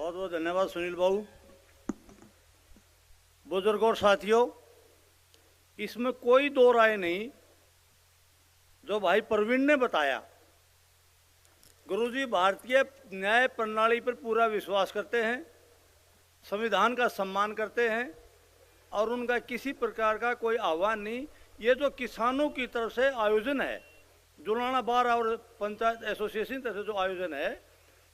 बहुत बहुत धन्यवाद सुनील बाबू। बुजुर्गों और साथियों, इसमें कोई दो राय नहीं, जो भाई प्रवीण ने बताया। गुरुजी भारतीय न्याय प्रणाली पर पूरा विश्वास करते हैं, संविधान का सम्मान करते हैं और उनका किसी प्रकार का कोई आह्वान नहीं। ये जो किसानों की तरफ से आयोजन है, जुलाना बार और पंचायत एसोसिएशन तरफ से जो आयोजन है,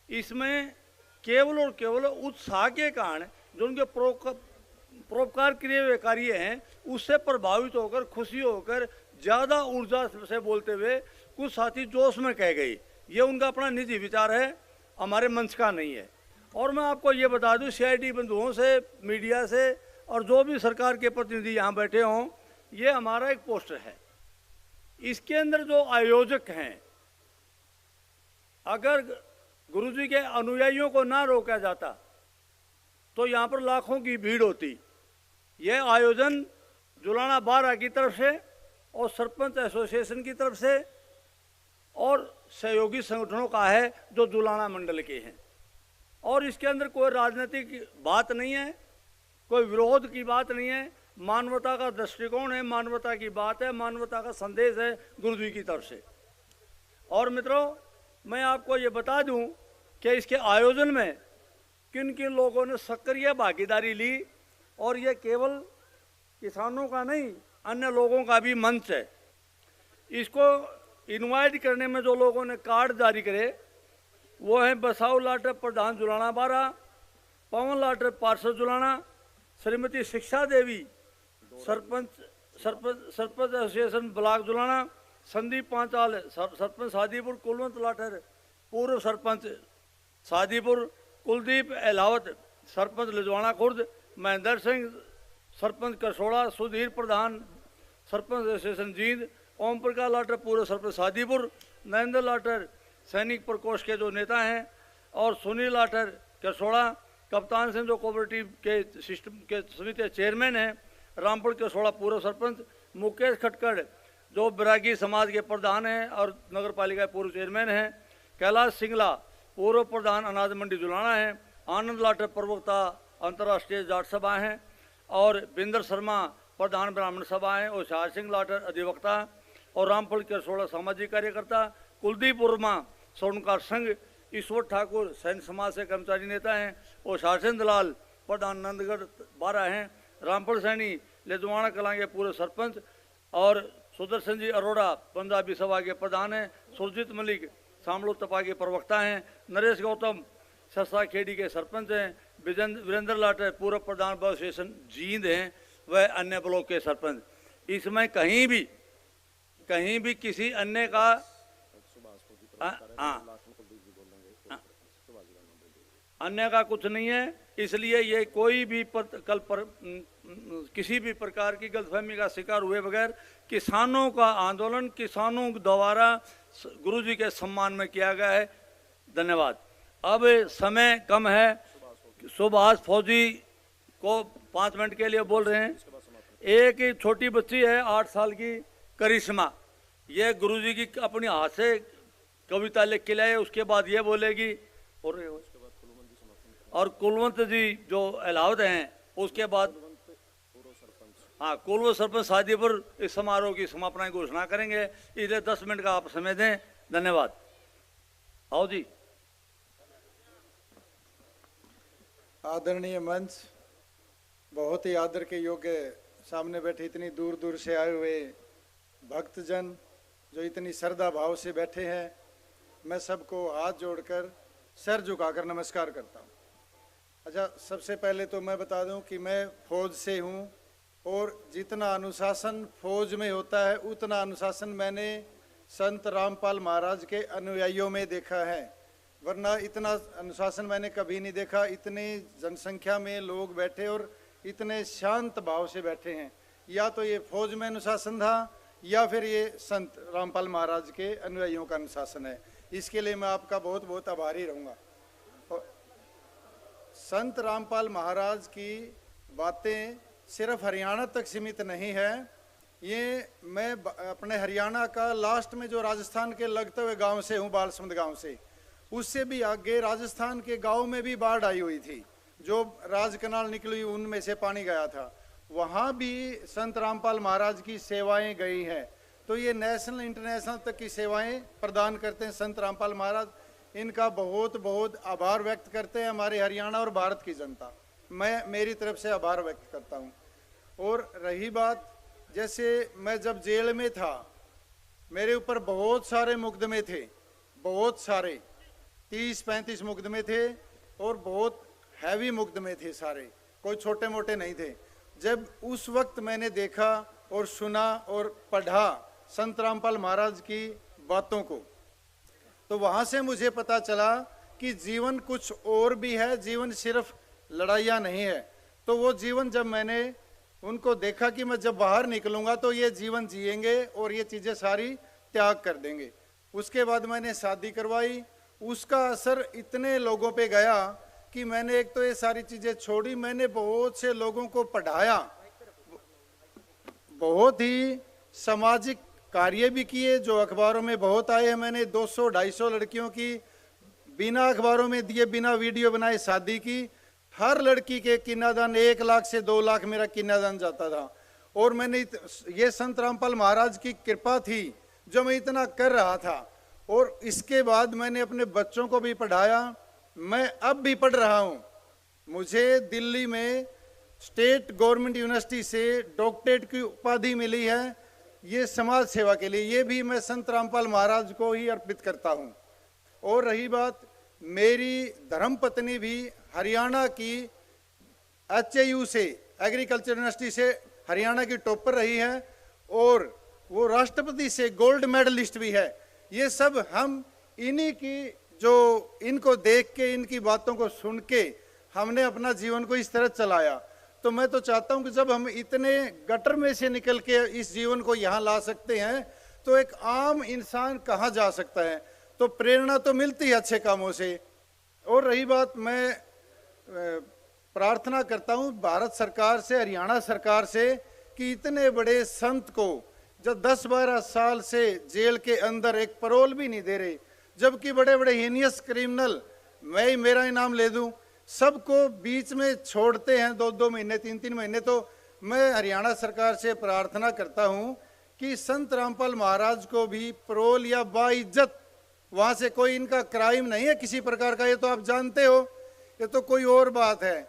इसमें केवल और केवल उत्साह के कारण जो उनके परोपकार क्रिया कार्य हैं उससे प्रभावित होकर, खुशी होकर, ज़्यादा ऊर्जा से बोलते हुए कुछ साथी जोश में कह गई। ये उनका अपना निजी विचार है, हमारे मंच का नहीं है। और मैं आपको ये बता दूं, सीआईडी बंधुओं से, मीडिया से और जो भी सरकार के प्रतिनिधि यहाँ बैठे हों, ये हमारा एक पोस्टर है। इसके अंदर जो आयोजक हैं, अगर गुरुजी के अनुयायियों को ना रोका जाता तो यहाँ पर लाखों की भीड़ होती। यह आयोजन जुलाना बारह की तरफ से और सरपंच एसोसिएशन की तरफ से और सहयोगी संगठनों का है जो जुलाना मंडल के हैं। और इसके अंदर कोई राजनीतिक बात नहीं है, कोई विरोध की बात नहीं है। मानवता का दृष्टिकोण है, मानवता की बात है, मानवता का संदेश है गुरुजी की तरफ से। और मित्रों, मैं आपको ये बता दूं कि इसके आयोजन में किन किन लोगों ने सक्रिय भागीदारी ली, और ये केवल किसानों का नहीं, अन्य लोगों का भी मंच है। इसको इनवाइट करने में जो लोगों ने कार्ड जारी करे वो हैं बसाऊ लाटर प्रधान जुलाना बारह, पवन लाटर पार्षद जुलाना, श्रीमती शिक्षा देवी सरपंच एसोसिएशन ब्लॉक जुलाना, संदीप पांचाल सरपंच शादीपुर, कुलवंत लाठर पूर्व सरपंच शादीपुर, कुलदीप अहलावत सरपंच लिजवाना खुर्द, महेंद्र सिंह सरपंच कसोड़ा, सुधीर प्रधान सरपंच एसोसिएशन जींद, ओम प्रकाश लाठर पूर्व सरपंच शादीपुर, नरेंद्र लाठर सैनिक प्रकोष्ठ के जो नेता हैं, और सुनील लाठर कसोड़ा, कप्तान सिंह जो कोऑपरेटिव के सिस्टम के समिति चेयरमैन हैं, रामपुर कसोड़ा पूर्व सरपंच, मुकेश खटकड़ जो बैरागी समाज के प्रधान हैं और नगर पालिका पूर्व चेयरमैन हैं, कैलाश सिंगला पूर्व प्रधान अनाज मंडी जुलाना है, आनंद लाठर प्रवक्ता अंतर्राष्ट्रीय जाट सभा हैं, और बिंदर शर्मा प्रधान ब्राह्मण सभा हैं, और शाह सिंह लाठर अधिवक्ता, और रामपुर कसोड़ा सामाजिक कार्यकर्ता, कुलदीप वर्मा स्वर्णकार संघ, ईश्वर ठाकुर सैन्य समाज से कर्मचारी नेता हैं, और शासन दलाल प्रधान नंदगढ़ 12 हैं, रामपुर सैनी लेदवाना कलां के पूर्व सरपंच, और सुदर्शन जी अरोड़ा पंजाबी सभा के प्रधान हैं, सुरजीत मलिक सामलो तपा के प्रवक्ता हैं, नरेश गौतम सरसा खेड़ी के सरपंच हैं, वीरेंद्र लाठर पूर्व प्रधान बस स्टेशन जींद हैं, वह अन्य ब्लॉक के सरपंच। इसमें कहीं भी किसी अन्य का अन्य का कुछ नहीं है। इसलिए ये कोई भी किसी भी प्रकार की गलतफहमी का शिकार हुए बगैर किसानों का आंदोलन किसानों द्वारा गुरुजी के सम्मान में किया गया है। धन्यवाद। अब समय कम है, सुभाष फौजी को 5 मिनट के लिए बोल रहे हैं। एक छोटी बच्ची है 8 साल की करिश्मा, ये गुरुजी की अपनी हाथ से कविता लिख के लाए, उसके बाद ये बोलेगी, और कुलवंत जी जो अहलावत हैं उसके बाद हाँ कुलवंत सरपंच शादीपुर इस समारोह की समापना की घोषणा करेंगे। इसलिए 10 मिनट का आप समय दें। धन्यवाद। आओ जी। आदरणीय मंच, बहुत ही आदर के योग्य सामने बैठे इतनी दूर दूर से आए हुए भक्तजन जो इतनी श्रद्धा भाव से बैठे हैं, मैं सबको हाथ जोड़कर सर झुकाकर नमस्कार करता हूं। अच्छा, सबसे पहले तो मैं बता दूं कि मैं फौज से हूं, और जितना अनुशासन फौज में होता है उतना अनुशासन मैंने संत रामपाल महाराज के अनुयायियों में देखा है, वरना इतना अनुशासन मैंने कभी नहीं देखा। इतने जनसंख्या में लोग बैठे और इतने शांत भाव से बैठे हैं। या तो ये फौज में अनुशासन था या फिर ये संत रामपाल महाराज के अनुयायियों का अनुशासन है। इसके लिए मैं आपका बहुत बहुत आभारी रहूँगा। संत रामपाल महाराज की बातें सिर्फ हरियाणा तक सीमित नहीं है। ये मैं अपने हरियाणा का लास्ट में जो राजस्थान के लगते हुए गांव से हूँ, बालसमुंद गांव से, उससे भी आगे राजस्थान के गांव में भी बाढ़ आई हुई थी, जो राज कनाल निकली हुई उनमें से पानी गया था, वहां भी संत रामपाल महाराज की सेवाएं गई हैं। तो ये नेशनल इंटरनेशनल तक की सेवाएं प्रदान करते हैं संत रामपाल महाराज। इनका बहुत बहुत आभार व्यक्त करते हैं हमारे हरियाणा और भारत की जनता। मैं मेरी तरफ से आभार व्यक्त करता हूं। और रही बात, जैसे मैं जब जेल में था, मेरे ऊपर बहुत सारे मुकदमे थे, बहुत सारे 30-35 मुकदमे थे और बहुत हैवी मुकदमे थे सारे, कोई छोटे मोटे नहीं थे। जब उस वक्त मैंने देखा और सुना और पढ़ा संत रामपाल महाराज की बातों को, तो वहां से मुझे पता चला कि जीवन कुछ और भी है, जीवन सिर्फ लड़ाइयाँ नहीं है। तो वो जीवन जब मैंने उनको देखा कि मैं जब बाहर निकलूंगा तो ये जीवन जिएंगे और ये चीज़ें सारी त्याग कर देंगे। उसके बाद मैंने शादी करवाई, उसका असर इतने लोगों पे गया कि मैंने एक तो ये सारी चीज़ें छोड़ी, मैंने बहुत से लोगों को पढ़ाया, बहुत ही सामाजिक कार्य भी किए जो अखबारों में बहुत आए हैं। मैंने 200-250 लड़कियों की बिना अखबारों में दिए, बिना वीडियो बनाए शादी की। हर लड़की के किन्नादान 1 लाख से 2 लाख मेरा किन्नादान जाता था। और मैंने ये संत रामपाल महाराज की कृपा थी जो मैं इतना कर रहा था। और इसके बाद मैंने अपने बच्चों को भी पढ़ाया, मैं अब भी पढ़ रहा हूँ। मुझे दिल्ली में स्टेट गवर्नमेंट यूनिवर्सिटी से डॉक्टरेट की उपाधि मिली है, ये समाज सेवा के लिए। ये भी मैं संत रामपाल महाराज को ही अर्पित करता हूँ। और रही बात, मेरी धर्मपत्नी भी हरियाणा की HAU से, एग्रीकल्चर यूनिवर्सिटी से हरियाणा की टॉपर रही है और वो राष्ट्रपति से गोल्ड मेडलिस्ट भी है। ये सब हम इन्हीं की, जो इनको देख के, इनकी बातों को सुन के हमने अपना जीवन को इस तरह चलाया। तो मैं तो चाहता हूं कि जब हम इतने गटर में से निकल के इस जीवन को यहाँ ला सकते हैं तो एक आम इंसान कहाँ जा सकता है। तो प्रेरणा तो मिलती है अच्छे कामों से। और रही बात, मैं प्रार्थना करता हूँ भारत सरकार से, हरियाणा सरकार से, कि इतने बड़े संत को जब 10-12 साल से जेल के अंदर एक पैरोल भी नहीं दे रहे, जबकि बड़े बड़े हीनियस क्रिमिनल, मैं मेरा ही नाम ले दूं, सबको बीच में छोड़ते हैं 2-2 महीने, 3-3 महीने। तो मैं हरियाणा सरकार से प्रार्थना करता हूं कि संत रामपाल महाराज को भी पैरोल या बाइज्जत, वहां से कोई इनका क्राइम नहीं है किसी प्रकार का, ये तो आप जानते हो, ये तो कोई और बात है,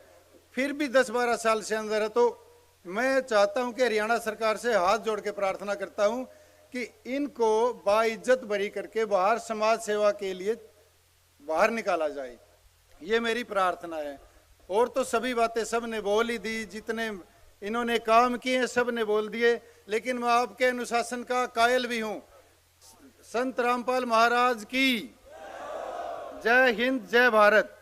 फिर भी 10-12 साल से अंदर है। तो मैं चाहता हूं कि हरियाणा सरकार से हाथ जोड़ के प्रार्थना करता हूं कि इनको बाइज्जत बरी करके बाहर समाज सेवा के लिए बाहर निकाला जाए, ये मेरी प्रार्थना है। और तो सभी बातें सब ने बोल ही दी, जितने इन्होंने काम किए हैं सब ने बोल दिए, लेकिन मैं आपके अनुशासन का कायल भी हूं। संत रामपाल महाराज की जय हिंद, जय भारत।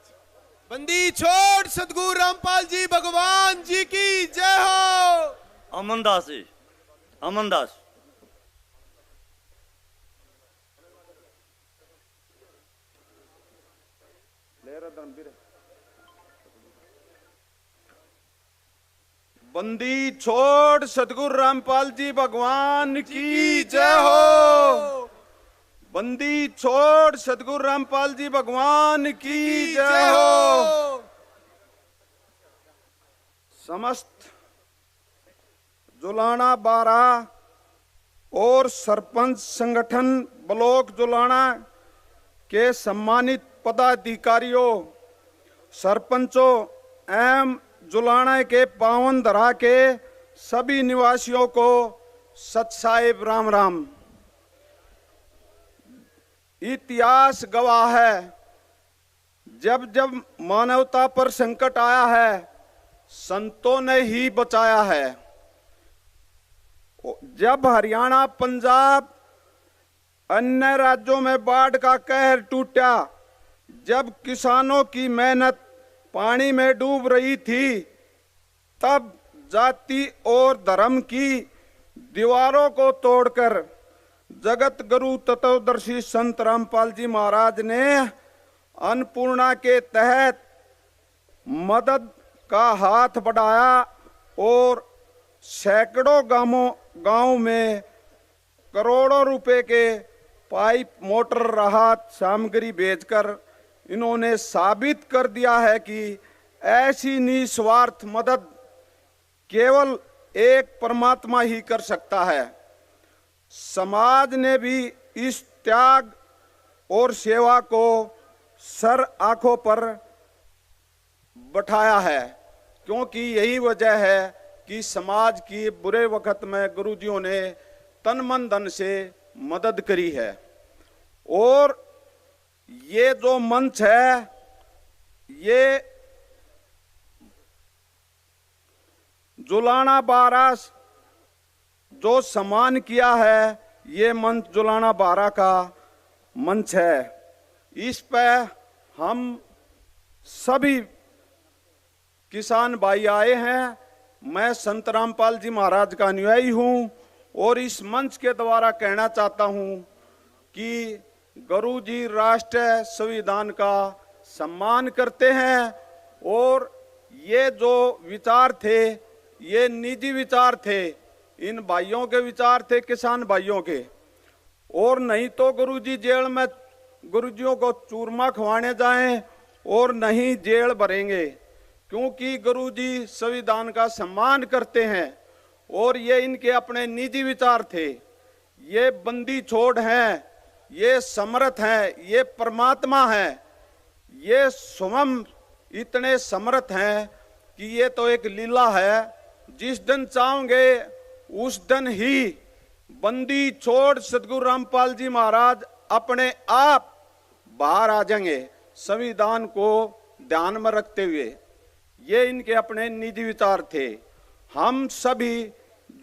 बंदी छोड़ सदगुरु रामपाल जी भगवान जी की जय हो। अमनदास जी, अमनदास। बंदी छोड़ सतगुरु रामपाल जी भगवान की जय हो। बंदी छोड़ सतगुरु रामपाल जी भगवान की जय हो। समस्त जुलाना 12 और सरपंच संगठन ब्लॉक जुलाना के सम्मानित पदाधिकारियों, सरपंचों एवं जुलाना के पावन धरा के सभी निवासियों को सत साहिब राम राम। इतिहास गवाह है, जब जब मानवता पर संकट आया है संतों ने ही बचाया है। जब हरियाणा, पंजाब, अन्य राज्यों में बाढ़ का कहर टूटा, जब किसानों की मेहनत पानी में डूब रही थी, तब जाति और धर्म की दीवारों को तोड़कर जगत गुरु तत्वदर्शी संत रामपाल जी महाराज ने अन्नपूर्णा के तहत मदद का हाथ बढ़ाया और सैकड़ों गांवों में करोड़ों रुपए के पाइप, मोटर, राहत सामग्री भेजकर इन्होंने साबित कर दिया है कि ऐसी निस्वार्थ मदद केवल एक परमात्मा ही कर सकता है। समाज ने भी इस त्याग और सेवा को सर आंखों पर बैठाया है, क्योंकि यही वजह है कि समाज की बुरे वक्त में गुरुजियों ने तन मन धन से मदद करी है। और ये जो मंच है, ये जुलाना बारह जो सम्मान किया है, ये मंच जुलाना बारह का मंच है। इस पे हम सभी किसान भाई आए हैं। मैं संत रामपाल जी महाराज का अनुयायी हूं और इस मंच के द्वारा कहना चाहता हूं कि गुरु जी राष्ट्रीय संविधान का सम्मान करते हैं और ये जो विचार थे, ये निजी विचार थे, इन भाइयों के विचार थे, किसान भाइयों के। और नहीं तो गुरुजी जेल में गुरुजियों को चूरमा खवाने जाएं और नहीं जेल भरेंगे, क्योंकि गुरुजी संविधान का सम्मान करते हैं और ये इनके अपने निजी विचार थे। ये बंदी छोड़ हैं, ये समर्थ हैं, ये परमात्मा हैं, ये स्वयं इतने समर्थ हैं कि ये तो एक लीला है। जिस दिन चाहोगे उस दिन ही बंदी छोड़ सदगुरु रामपाल जी महाराज अपने आप बाहर आ जाएंगे, संविधान को ध्यान में रखते हुए। ये इनके अपने निजी विचार थे। हम सभी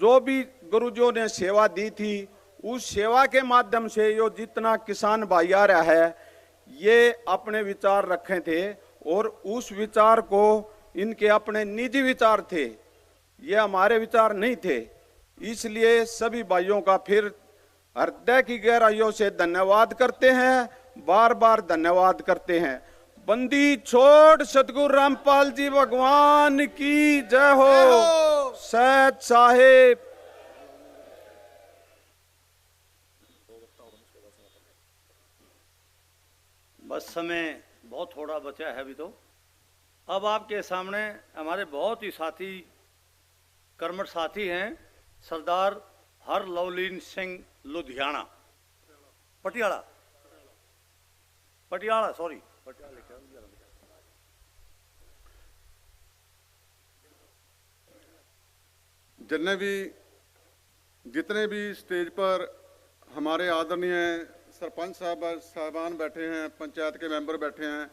जो भी गुरुजियों ने सेवा दी थी, उस सेवा के माध्यम से यो जितना किसान भाई आ रहा है, ये अपने विचार रखे थे और उस विचार को इनके अपने निजी विचार थे, ये हमारे विचार नहीं थे। इसलिए सभी भाइयों का फिर हृदय की गहराइयों से धन्यवाद करते हैं, बार बार धन्यवाद करते हैं। बंदी छोड़ सतगुरु रामपाल जी भगवान की जय हो। सैयद साहेब। बस समय बहुत थोड़ा बचा है अभी तो। अब आपके सामने हमारे बहुत ही साथी, कर्मठ साथी हैं, सरदार हरलवलीन सिंह लुधियाना, पटियाला सॉरी जितने भी स्टेज पर हमारे आदरणीय सरपंच साहबान बैठे हैं, पंचायत के मेंबर बैठे हैं,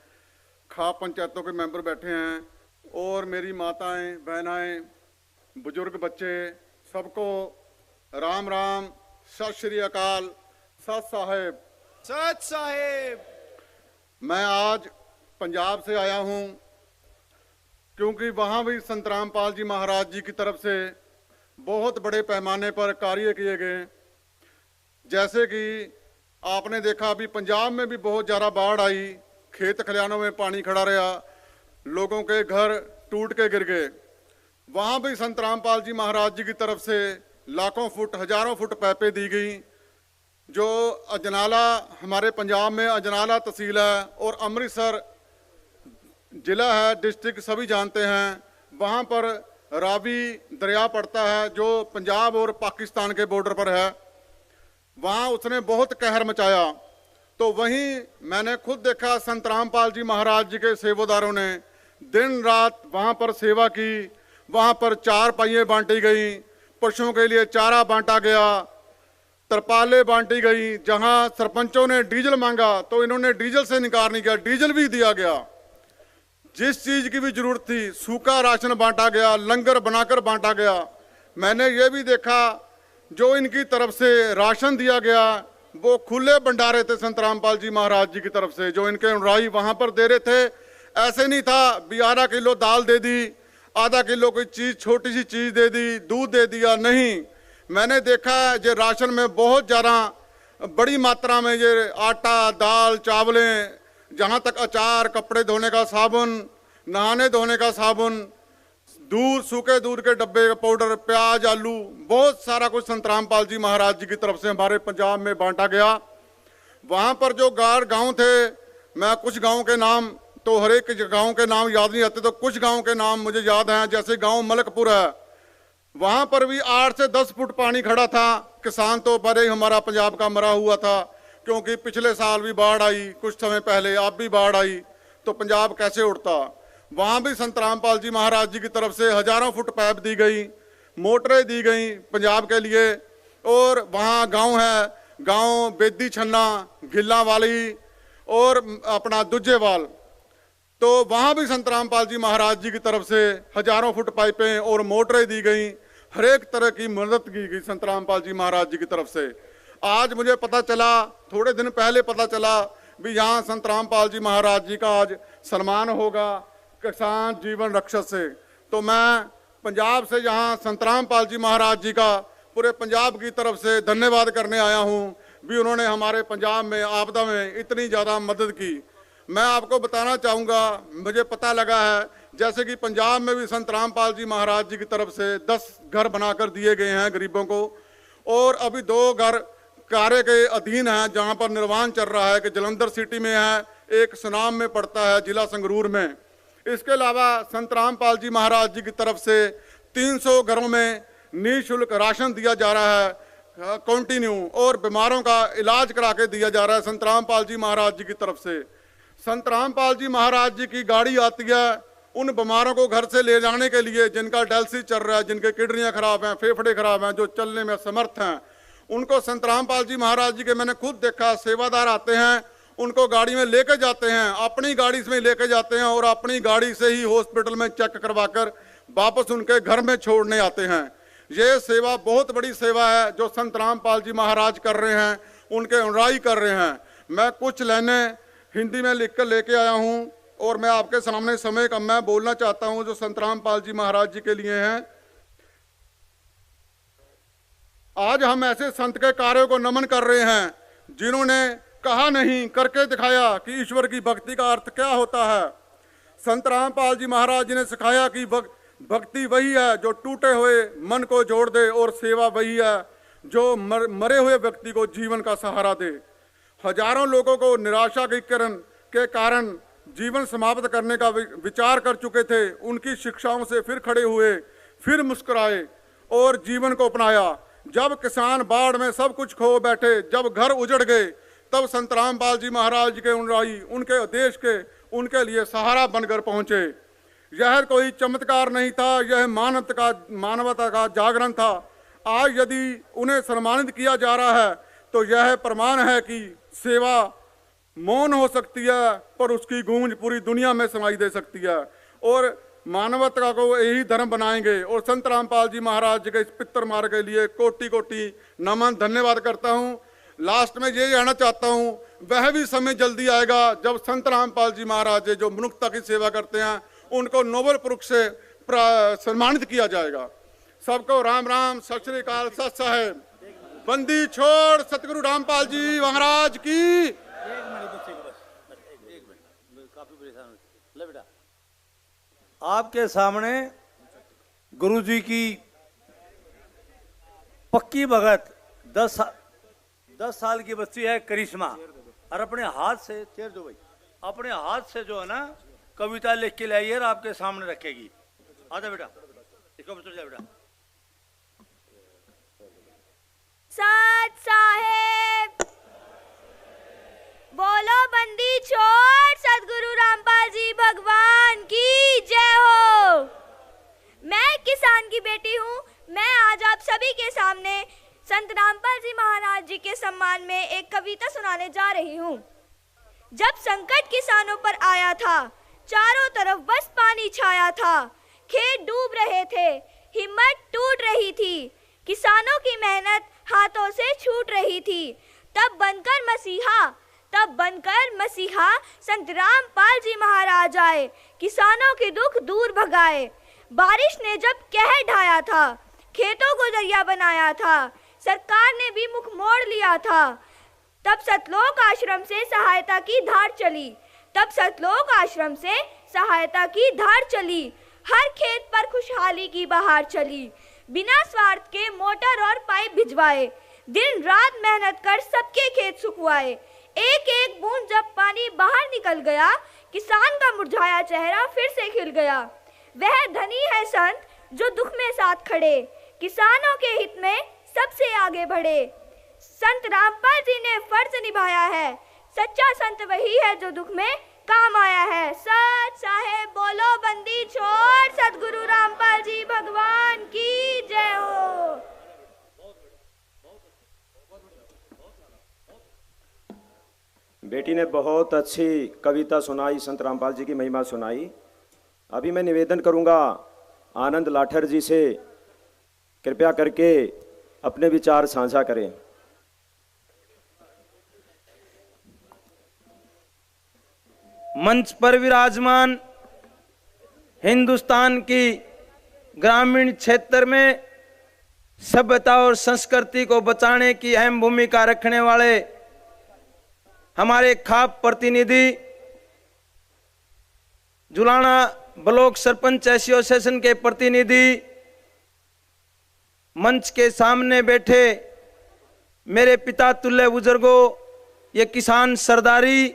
खाप पंचायतों के मेंबर बैठे हैं, और मेरी माताएं, बहनाएं, बुजुर्ग बच्चे, सबको राम राम, सत श्री अकाल, सत साहेब। सत साहेब। मैं आज पंजाब से आया हूं क्योंकि वहां भी संत रामपाल जी महाराज जी की तरफ से बहुत बड़े पैमाने पर कार्य किए गए। जैसे कि आपने देखा अभी पंजाब में भी बहुत ज़्यादा बाढ़ आई, खेत खलिहानों में पानी खड़ा रहा, लोगों के घर टूट के गिर गए। वहाँ भी संत रामपाल जी महाराज जी की तरफ से लाखों फुट, हजारों फुट पाइपें दी गई। जो अजनाला, हमारे पंजाब में अजनाला तहसील है और अमृतसर जिला है, डिस्ट्रिक्ट सभी जानते हैं, वहाँ पर रावी दरिया पड़ता है जो पंजाब और पाकिस्तान के बॉर्डर पर है। वहाँ उसने बहुत कहर मचाया। तो वहीं मैंने खुद देखा संत रामपाल जी महाराज जी के सेवादारों ने दिन रात वहाँ पर सेवा की। वहाँ पर चार पाइयाँ बांटी गई, पशुओं के लिए चारा बांटा गया, तरपालें बांटी गई। जहाँ सरपंचों ने डीजल मांगा तो इन्होंने डीजल से इनकार नहीं किया, डीजल भी दिया गया। जिस चीज़ की भी जरूरत थी, सूखा राशन बांटा गया, लंगर बनाकर बांटा गया। मैंने ये भी देखा जो इनकी तरफ से राशन दिया गया वो खुले भंडारे थे संत रामपाल जी महाराज जी की तरफ से, जो इनके अनुयायी वहाँ पर दे रहे थे। ऐसे नहीं था भी आधा किलो दाल दे दी, आधा किलो कोई चीज़, छोटी सी चीज़ दे दी, दूध दे दिया, नहीं। मैंने देखा ये राशन में बहुत ज़्यादा बड़ी मात्रा में ये आटा, दाल, चावलें, जहाँ तक अचार, कपड़े धोने का साबुन, नहाने धोने का साबुन, दूध, सूखे दूध के डब्बे, पाउडर, प्याज, आलू, बहुत सारा कुछ संत रामपाल जी महाराज जी की तरफ से हमारे पंजाब में बांटा गया। वहाँ पर जो गांव थे मैं कुछ गांव के नाम, तो हर एक गांव के नाम याद नहीं आते, तो कुछ गांव के नाम मुझे याद हैं। जैसे गांव मलकपुर है, वहां पर भी 8 से 10 फुट पानी खड़ा था। किसान तो परे ही हमारा पंजाब का मरा हुआ था, क्योंकि पिछले साल भी बाढ़ आई, कुछ समय पहले अब भी बाढ़ आई, तो पंजाब कैसे उठता। वहां भी संत रामपाल जी महाराज जी की तरफ से हजारों फुट पाइप दी गई, मोटरें दी गई पंजाब के लिए। और वहाँ गांव है, गांव बेदी छन्ना, गिल्ला वाली और अपना दुजेवाल, तो वहाँ भी संत रामपाल जी महाराज जी की तरफ से हजारों फुट पाइपें और मोटरें दी गई। हर एक तरह की मदद की गई संत रामपाल जी महाराज जी की तरफ से। आज मुझे पता चला, थोड़े दिन पहले पता चला भी यहाँ संत रामपाल जी महाराज जी का आज सम्मान होगा किसान जीवन रक्षक से। तो मैं पंजाब से यहाँ संत रामपाल जी महाराज जी का पूरे पंजाब की तरफ से धन्यवाद करने आया हूँ भी उन्होंने हमारे पंजाब में आपदा में इतनी ज़्यादा मदद की। मैं आपको बताना चाहूँगा, मुझे पता लगा है जैसे कि पंजाब में भी संत रामपाल जी महाराज जी की तरफ से 10 घर बनाकर दिए गए हैं गरीबों को, और अभी 2 घर कार्य के अधीन हैं जहाँ पर निर्माण चल रहा है, कि जलंधर सिटी में है, एक सुनाम में पड़ता है जिला संगरूर में। इसके अलावा संत रामपाल जी महाराज जी की तरफ से 300 घरों में निःशुल्क राशन दिया जा रहा है कंटिन्यू, और बीमारों का इलाज करा के दिया जा रहा है संत रामपाल जी महाराज जी की तरफ से। संत रामपाल जी महाराज जी की गाड़ी आती है उन बीमारों को घर से ले जाने के लिए जिनका डायलिसिस चल रहा है, जिनके किडनियां खराब हैं, फेफड़े खराब हैं, जो चलने में समर्थ हैं, उनको संत रामपाल जी महाराज जी के मैंने खुद देखा, सेवादार आते हैं, उनको गाड़ी में लेके जाते हैं, अपनी गाड़ी में लेके जाते हैं और अपनी गाड़ी से ही हॉस्पिटल में चेक करवाकर वापस उनके घर में छोड़ने आते हैं। ये सेवा बहुत बड़ी सेवा है जो संत रामपाल जी महाराज कर रहे हैं, उनके अनुयायी कर रहे हैं। मैं कुछ लाइनें हिंदी में लिखकर लेके आया हूँ और मैं आपके सामने समय कम मैं बोलना चाहता हूँ जो संत रामपाल जी महाराज जी के लिए हैं। आज हम ऐसे संत के कार्यों को नमन कर रहे हैं जिन्होंने कहा नहीं करके दिखाया कि ईश्वर की भक्ति का अर्थ क्या होता है। संत रामपाल जी महाराज जी ने सिखाया कि भक्ति वही है जो टूटे हुए मन को जोड़ दे, और सेवा वही है जो मरे हुए व्यक्ति को जीवन का सहारा दे। हजारों लोगों को निराशा की किरण के कारण जीवन समाप्त करने का विचार कर चुके थे, उनकी शिक्षाओं से फिर खड़े हुए, फिर मुस्कुराए और जीवन को अपनाया। जब किसान बाढ़ में सब कुछ खो बैठे, जब घर उजड़ गए, तब संत रामपाल जी महाराज के अनुयायी उनके देश के उनके लिए सहारा बनकर पहुंचे। यह कोई चमत्कार नहीं था, यह मानवता का जागरण था। आज यदि उन्हें सम्मानित किया जा रहा है तो यह प्रमाण है कि सेवा मौन हो सकती है पर उसकी गूंज पूरी दुनिया में सुनाई दे सकती है, और मानवता को यही धर्म बनाएंगे। और संत रामपाल जी महाराज जी के इस पितर मार्ग के लिए कोटि कोटि नमन धन्यवाद करता हूँ। लास्ट में ये कहना चाहता हूँ, वह भी समय जल्दी आएगा जब संत रामपाल जी महाराज जो मनुष्यता की सेवा करते हैं उनको नोबेल पुरस्कार से सम्मानित किया जाएगा। सबको राम राम, सत श्री अकाल, सत साहेब। बंदी छोड़ सतगुरु रामपाल जी महाराज की। आपके सामने गुरु जी की पक्की भगत 10 साल की बच्ची है करिश्मा, और अपने हाथ से चेयर दो भाई, अपने हाथ से जो है ना कविता लिख के लाई है और आपके सामने रखेगी। आजा बेटा, इसको बच्चों जा बेटा। सत साहेब बोलो, बंदी छोड़ सतगुरु रामपाल जी भगवान की जय हो। मैं किसान की बेटी हूँ। मैं आज आप सभी के सामने संत रामपाल जी महाराज जी के सम्मान में एक कविता सुनाने जा रही हूँ। जब संकट किसानों पर आया था, चारों तरफ बस पानी छाया था, खेत डूब रहे थे, हिम्मत टूट रही थी, किसानों की मेहनत हाथों से छूट रही थी, तब बनकर मसीहा संत रामपाल जी महाराज आए, किसानों के दुख दूर भगाए। बारिश ने जब कहर ढाया था, खेतों को दरिया बनाया था, सरकार ने भी मुख मोड़ लिया था, तब सतलोक आश्रम से सहायता की धार चली, हर खेत पर खुशहाली की बहार चली। बिना स्वार्थ के मोटर और पाइप भिजवाए, दिन रात मेहनत कर सबके खेत सुखवाए। एक एक बूंद जब पानी बाहर निकल गया, किसान का मुरझाया चेहरा फिर से खिल गया। वह धनी है संत जो दुख में साथ खड़े, किसानों के हित में सबसे आगे बढ़े। संत रामपाल जी ने फर्ज निभाया है, सच्चा संत वही है जो दुख में काम आया है। सच साहेब बोलो, बंदी छोड़, सतगुरु रामपाल जी भगवान की जय हो। बेटी ने बहुत अच्छी कविता सुनाई, संत रामपाल जी की महिमा सुनाई। अभी मैं निवेदन करूंगा आनंद लाठर जी से, कृपया करके अपने विचार साझा करें। मंच पर विराजमान हिंदुस्तान की ग्रामीण क्षेत्र में सभ्यता और संस्कृति को बचाने की अहम भूमिका रखने वाले हमारे खाप प्रतिनिधि, जुलाना ब्लॉक सरपंच एसोसिएशन के प्रतिनिधि, मंच के सामने बैठे मेरे पिता तुल्य बुजुर्गों, ये किसान सरदारी,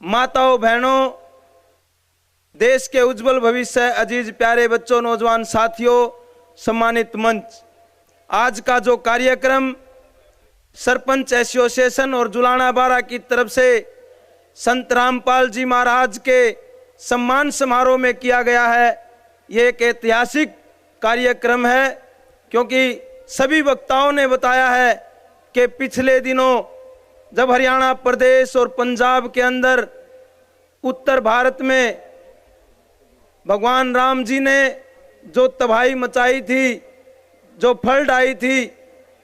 माताओं बहनों, देश के उज्जवल भविष्य, अजीज प्यारे बच्चों, नौजवान साथियों, सम्मानित मंच, आज का जो कार्यक्रम सरपंच एसोसिएशन और जुलाना बारा की तरफ से संत रामपाल जी महाराज के सम्मान समारोह में किया गया है, ये एक ऐतिहासिक कार्यक्रम है, क्योंकि सभी वक्ताओं ने बताया है कि पिछले दिनों जब हरियाणा प्रदेश और पंजाब के अंदर उत्तर भारत में भगवान राम जी ने जो तबाही मचाई थी, जो फ्लड आई थी,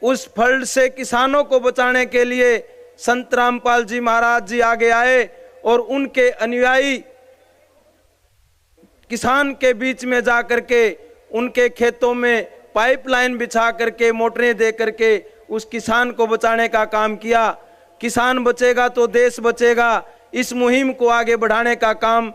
उस फ्लड से किसानों को बचाने के लिए संत रामपाल जी महाराज जी आगे आए और उनके अनुयायी किसान के बीच में जा करके उनके खेतों में पाइपलाइन बिछा करके, मोटरें दे करके उस किसान को बचाने का काम किया। किसान बचेगा तो देश बचेगा, इस मुहिम को आगे बढ़ाने का काम